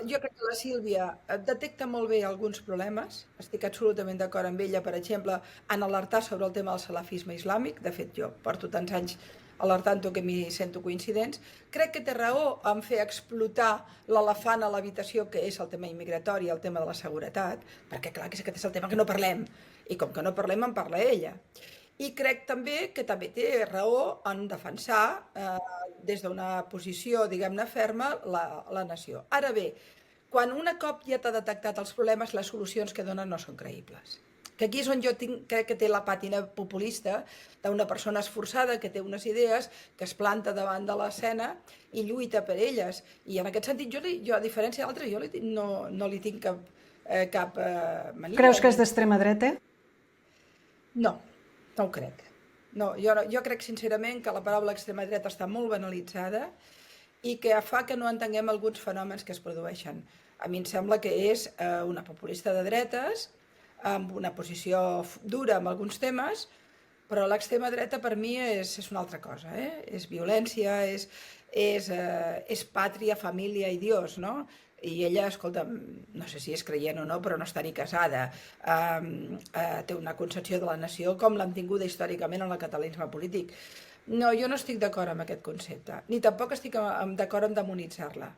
Jo crec que la Sílvia detecta molt bé alguns problemes, estic absolutament d'acord amb ella, per exemple, en alertar sobre el tema del salafisme islàmic, de fet jo porto tants anys alertant-ho que m'hi sento coincidents, crec que té raó en fer explotar l'elefant a l'habitació, que és el tema immigratori, el tema de la seguretat, perquè clar, que aquest és el tema que no parlem, i com que no parlem en parla ella. I crec també que també té raó en defensar des d'una posició, diguem-ne, ferma la nació. Ara bé, quan un cop ja t'ha detectat els problemes, les solucions que donen no són creïbles. Que aquí és on jo crec que té la pàtina populista d'una persona esforçada que té unes idees, que es planta davant de l'escena i lluita per elles. I en aquest sentit, jo a diferència d'altres, no li tinc cap mania. Creus que és d'extrema dreta? No, no ho crec. No, jo crec sincerament que la paraula extrema dreta està molt banalitzada i que fa que no entenguem alguns fenòmens que es produeixen. A mi em sembla que és una populista de dretes, amb una posició dura en alguns temes, però l'extrema dreta per mi és una altra cosa, És violència, és pàtria, família i Dios, no? I ella, escolta, no sé si és creient o no, però no està ni casada. Té una concepció de la nació com l'han tinguda històricament en el catalanisme polític. No, jo no estic d'acord amb aquest concepte, ni tampoc estic d'acord amb demonitzar-la.